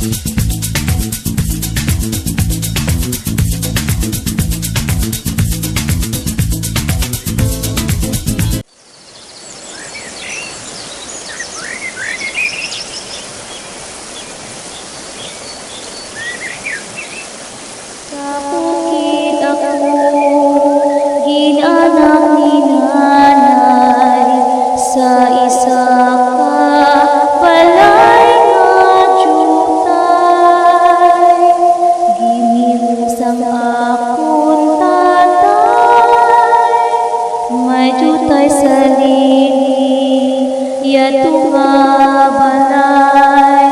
Sa bukid ako ginanak ni nanay, sa isa ka balay nga jutay. Gimimusang akong tatay, may jutay sa lili, yato nga balay.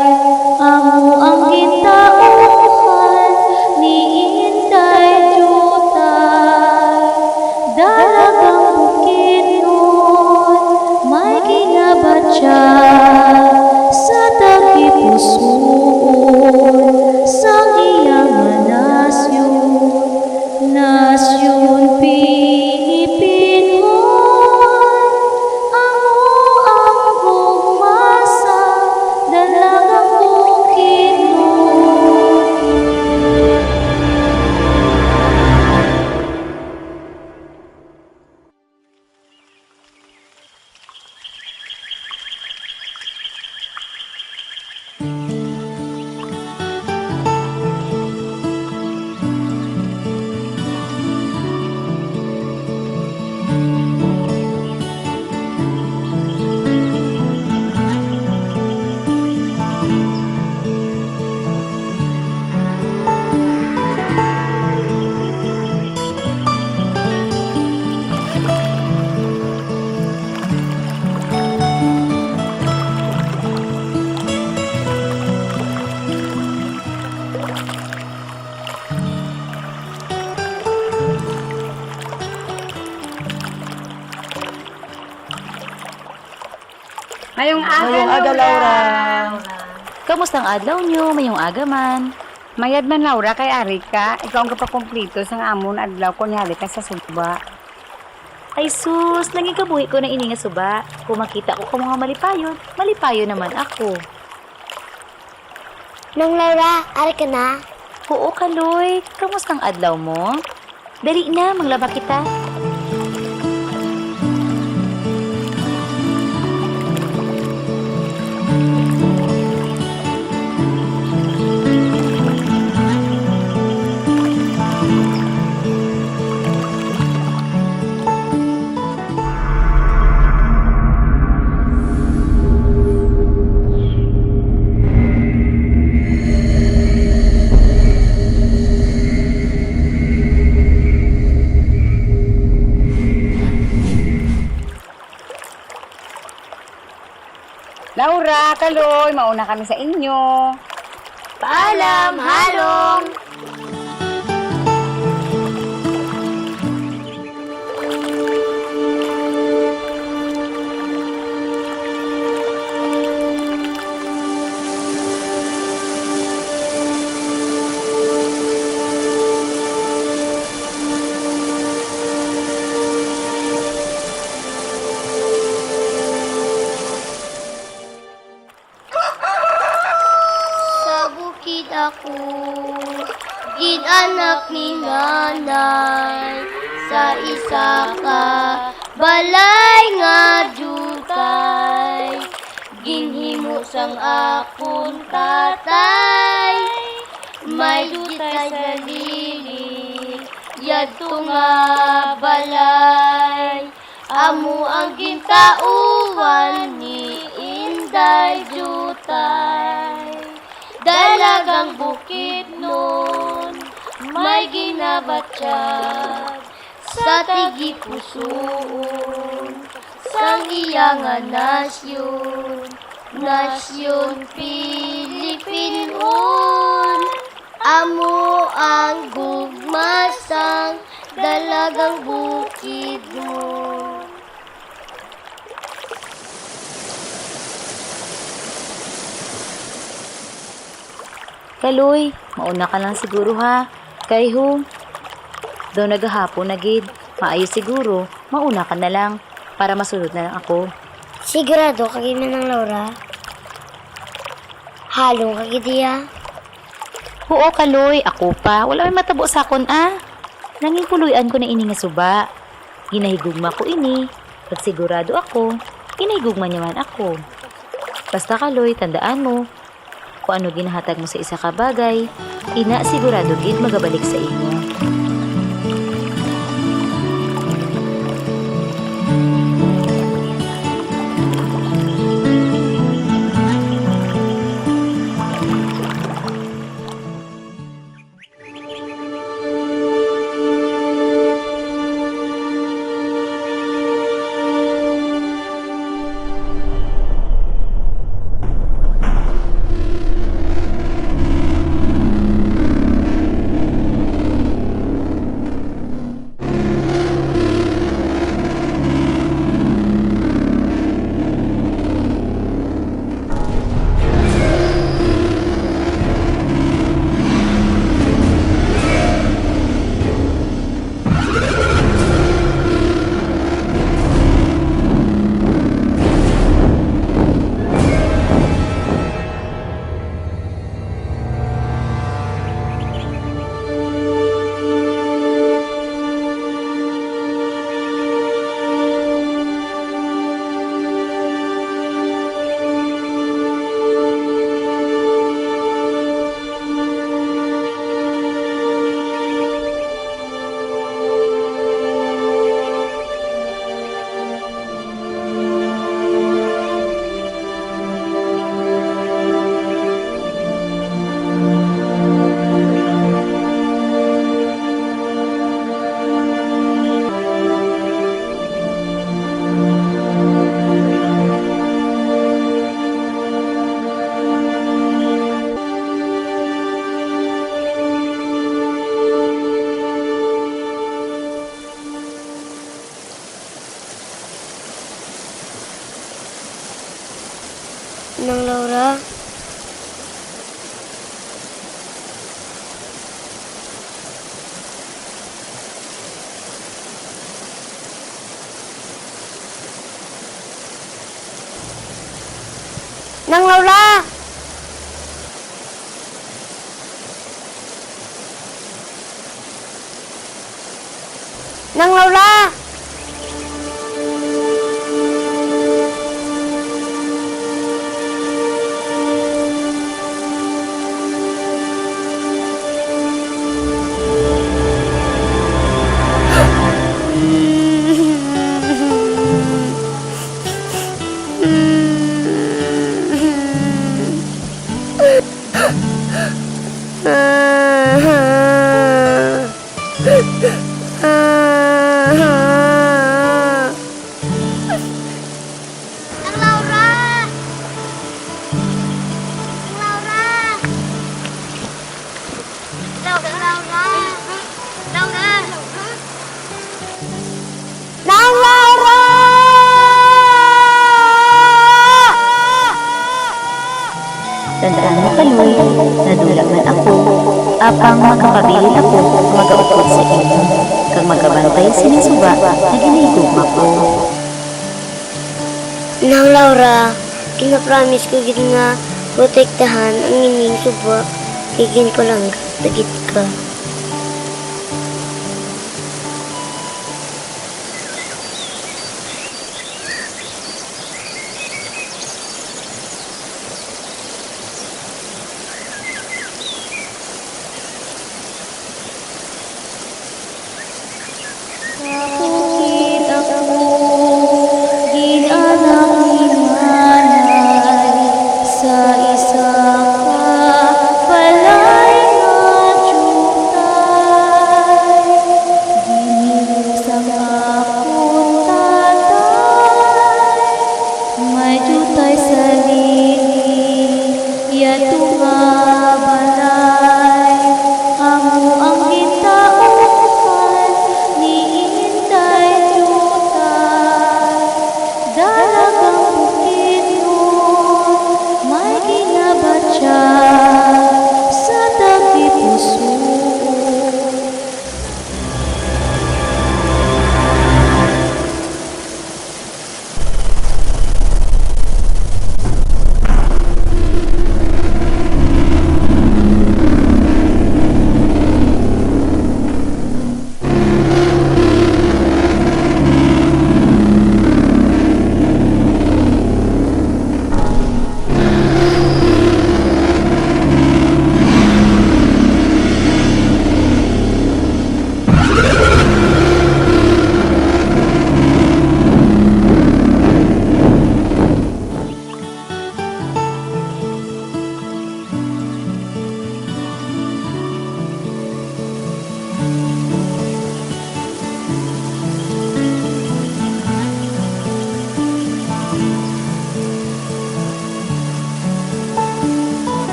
Amo ang gitauhan ni Inday jutay, dalagang bukid nun may ginabatya sa tagipusoon sang iyang nasyon, nasyon Pilipino. Amo ang gumasa, dalagang bukid nun. Mayong Mayong aga, Laura. Kamusta ang adlaw nyo? Mayong aga man. Mayad man, Laura, kay Arika. Ikaw ang kapakomplito sang amon adlaw ko niya ka sa suba. Ay sus, naging kabuhi ko na ini nga suba. Kung makita ko ka mga malipayon, malipayon naman ako. Nang Laura, ari ka na? Oo, Kaloy. Kamusta ang adlaw mo? Dali na, maglaba kita. Laura, Kaloy, mauna kami sa inyo. Paalam, halong! Ako, ginanak ni nanay, sa isa ka balay nga jutay. Ginhimo sang akong tatay, may jutay sa lili, yadto nga balay. Amo ang gintauhan ni Inday jutay, dalagang bukid nun may ginabatsyag sa tigipusoon sang iyang nasyon, nasyon Pilipinon. Amo ang gugmasang dalagang bukid nun. Kaloy, mauna ka lang siguro ha. Kay ho, daw naghahapon na gid. Maayos siguro, mauna ka na lang para masunod na lang ako. Sigurado kagid man ng Laura? Halong kagid iya? Oo, Kaloy, ako pa. Wala may matabo sa akon, ah. Nanging puluyan ko na ini nga suba. Ginahigugma ko ini. Pag sigurado ako, ginahigugma niya man ako. Basta, Kaloy, tandaan mo, kung ano ginahatag mo sa isa ka bagay, ina sigurado gid magabalik sa inyo. Nang Laura, Nang Laura! Nang Laura! Nang Laura! Nang Laura! Laura! Laura! Nang Laura! Tandaan mo, Kaloy, nadulag man ako. Apang makapabilin ako magaupod sa inyo. Kag magabantay sinisuba na ginahigugma ko. Nang Laura, kinapromise ko gid nga protektahan ang ining suba. Kigin ko lang dagit ka. Bakit ako ginanang hinanay sa isang kapalay na jutay? Ginibusang akong tatay, may jutay sa lilig, yato nga balay. Amo ang gitauhan ni Inday Jutay, dalagang bukid nun, may ginabatya sa tabi puso.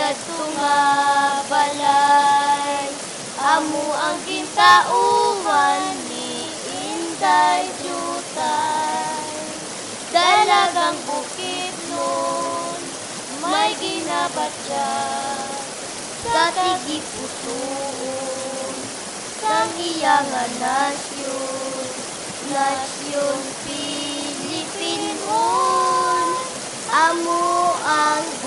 kadto nga balay. Amo ang gintauhan ni Inday Jutay. Dalagang bukid nun, may ginabatya sa tigipusoon sang iyang nasyon, nasyon Pilipinon. Amo ang